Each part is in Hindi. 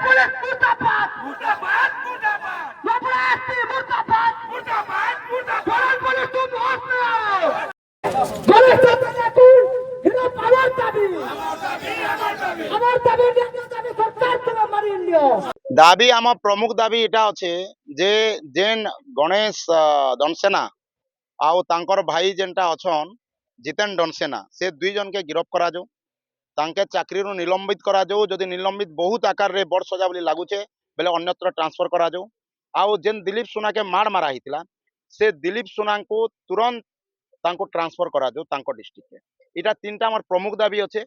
पुलिस मुर्दाबाद मुर्दाबाद मुर्दाबाद लफड़ा एसपी मुर्दाबाद मुर्दाबाद मुर्दाबाद चोरल पुलिस तुम होश में आओ गणेश ठाकुर हिरो पावर दाबी আমার দাবি ন্যায্য দাবি সরকার তুমি মারি লিও দাবি আমার প্রমুখ দাবি এটা আছে যে যেন গণেশ দনসেনা আউ তাঙ্কর ভাই যেনটা অছন জিতেন দনসেনা সে দুই জনকে গিরফ করা যাও তাঙ্কে চাকরিরু নিলম্বিত করা যাও যদি নিলম্বিত বহুত আকারে বড় সজা বলি লাগুছে বেলে অন্যত্র ট্রান্সফর করা যাও আউ যেন দিলীপ সোনাকে মার মারা হইতিলা সে দিলীপ সোনাଙ୍କୁ তুরন্ত তাঙ্কু ট্রান্সফর করা যাও তাঙ্ক ডিস্ট্রিক্টে এটা তিনটা আমার প্রমুখ দাবি আছে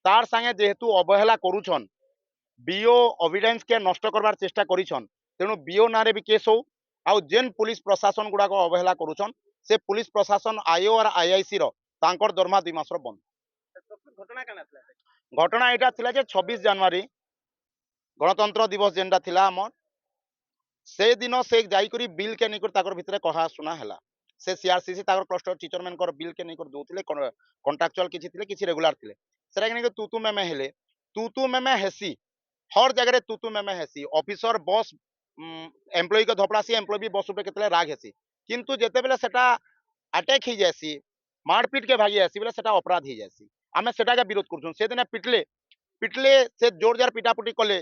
তার সাথে যেহেতু অবহেলা করুছন বিও এভিডেন্স কে নষ্ট করবার চেষ্টা করিছন তেণু বিও নারে বি কেস হও আউ যেন পুলিশ প্রশাসন গুড়াক অবহেলা করুছন সে পুলিশ প্রশাসন আইও আর আইআইসি র তাঙ্কর দরমা 2 মাসর বন্ধ ঘটনা এটা ଥିଲା যে 26 জানুয়ারি গণতন্ত্র দিবস যেটা ଥିଲା আমার সেই দিন সে যাইকরি বিল কে নেই তাকর ভিতরে কহা শুনা হেলা সে সিআরসিসি তাকর ক্লস্টর টিচর ମାନকর বিল কে নেই দউଥିଲେ কন্ট্রাক্চুয়াল কিছু ଥିଲେ କିଛି রেগুলার ଥିଲେ সেটা নেই তুতু মেমে হেলে তুতু মেমে হেসি हर जगह तुतु में हेसी ऑफिसर बॉस एम्प्लॉय के धपड़ासी एम्प्लॉय भी बॉस उपरे राग हेसी किंतु जेते बेले सेटा अटैक ही जासी मारपीट के भागी आसी बेले सेटा अपराध ही जासी आमे सेटा के विरोध करछुं से दिन पिटले पिटले से जोर जार पिटापुटी कले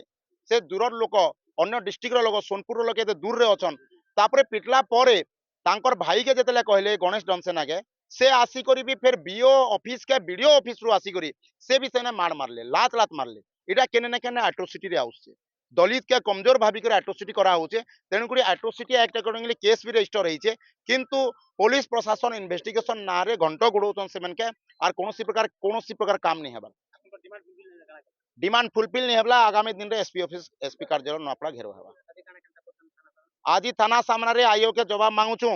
से दूरर लोक अन्य डिस्ट्रिक्ट लोक सोनपुर लोक एते दूर रे अछन तापरे पिटला परे तांकर भाई के जेतेले कहले गणेश दनसेना के से आसी करी भी फिर बीओ ऑफिस के वीडियो ऑफिस रु आसी करी से भी सेने मार मारले लात लात मारले এটা কেনে না কেনে অ্যাট্রোসিটি রে আসছে দলিত কে কমজোর ভাবি করে অ্যাট্রোসিটি করা হচ্ছে তেণু করে atrocity act accordingly case be register হয়েছে কিন্তু পুলিশ প্রশাসন ইনভেস্টিগেশন না রে ঘন্টা গুড়াউছন সেমানকে আর কোনসি প্রকার কাম नहीं হেবার ডিমান্ড ফুলফিল नहीं হেবলা আগামী দিন রে এসপি অফিস এসপি কার্যালয় নপড়া ঘেরো হেবা আজি থানা সামনে রে আইও के जवाब मांगुछु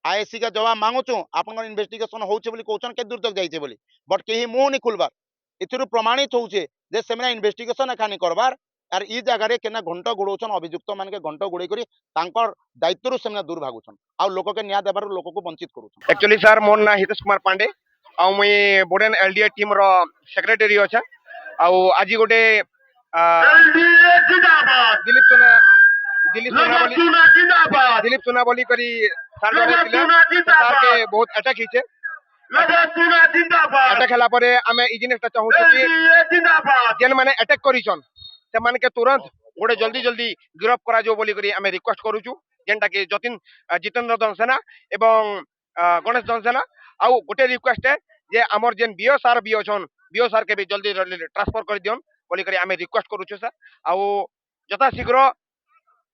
आईएससी के जवाब मांगुछु आपन इन्वेस्टिगेशन होउछे बोली कहउछन के दूर तक जाइछे बोली बट केही मुंह नहीं खुलबार एथिरु प्रमाणित होउछे जे सेमना इन्वेस्टिगेशन एखानी करबार आर ई जगह रे केना घंटा गुड़ौछन अभियुक्त मान के घंटा गुड़े करी तांकर दायित्व सेमना दूर भागुछन आ लोक के न्याय देबार लोक को वंचित करूछन एक्चुअली सर मोर ना हितेश कुमार पांडे आ मुई बोर्डन एलडीए टीम रो सेक्रेटरी अच्छा आ आज गोटे दिलीप सोना बोली करी सर सर के बहुत अटैक हिचे अटैक हला परे आमे ई जिनिसटा चाहू कि जेन माने अटैक करिसन से माने के तुरंत गोटे जल्दी जल्दी गिरफ्त करा जो बोली करी आमे रिक्वेस्ट करूछु जेनटा कि जितेंद्र दनसेना एवं गणेश दनसेना आउ गोटे रिक्वेस्ट है जे हमर जेन बीओ सर के भी जल्दी ट्रांसफर कर दियन बोली करी आमे रिक्वेस्ट करूछु सर आउ यथा शीघ्र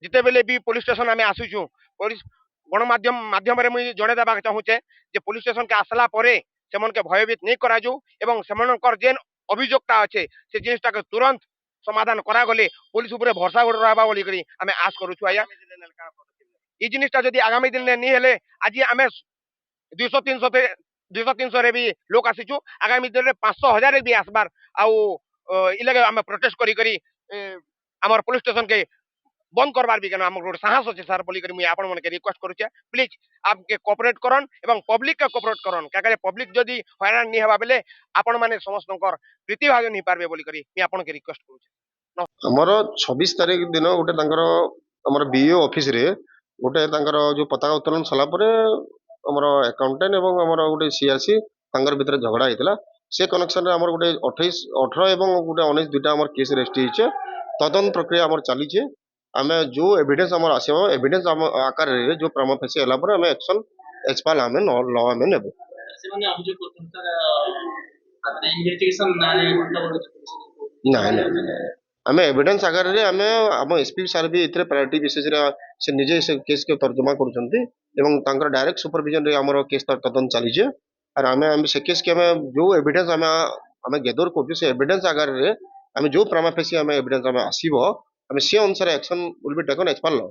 जिते बेले भी पुलिस स्टेशन आमे आसुछु पुलिस गणमाध्यम रे मुई जणे देबा चाहूचे जे पुलिस स्टेशन के आसला परे सेमन के भयभीत नहीं करा जो एवं सेमनकर जेन अभियोगता अच्छे से जिनिसटा के तुरंत समाधान करा गले पुलिस ऊपर भरोसा रहबा बोली करी आमे आश करूछु आया ई जिनिसटा जदी आगामी दिन नहीं हेले आज आमे 200-300 रे भी लोक आसीछु आगामी दिन रे 500,000 भी आसबार आउ इलागे आमे प्रोटेस्ट करी करी हमर पुलिस स्टेशन के बंद करबार भी केना हमर साहस अछि सर बोली करी मुई आपन मन के रिक्वेस्ट करू छे प्लीज आपके कोऑपरेट करन एवं पब्लिक के कोऑपरेट करन का करे पब्लिक जदी हैरान नहीं हेबा बेले आपन माने समस्तकर प्रतिभाग नहीं पारबे बोली करी मी आपन के रिक्वेस्ट करू छे हमर 26 तारिख दिन गोटे तांकर हमर बीओ ऑफिस रे गोटे तांकर जो पताका उत्तोलन सला परे हमर अकाउंटेंट एवं हमर गोटे सीआरसी तांकर भीतर झगड़ा हितला से कनेक्शन रे हमर गोटे 28 18 एवं गोटे 19 दुटा हमर केस रेस्ट हिचे तदन प्रक्रिया हमर चली छे आमे जो एविडेंस हमर आसीबो एविडेंस हम आकार रे जो प्रमाण फेसे हला पर हमें एक्शन एचपाल हमें लॉ में नेबो से माने अभियोग करथन सर आपने इन्वेस्टिगेशन ना रे नहीं हमें एविडेंस आकार रे हमें हम एसपी सर भी इतरे प्रायोरिटी विशेष रे से निजे से केस के तर्जुमा करूछंती एवं तांकर डायरेक्ट सुपरविजन रे हमर केस तदन चली छे और हमें से केस के हमें जो एविडेंस हमें गेदर करछु से एविडेंस आकार रे हमें जो प्रमाण फेसे हमें एविडेंस हमें आसीबो हमें से अनुसार action will be taken as per law.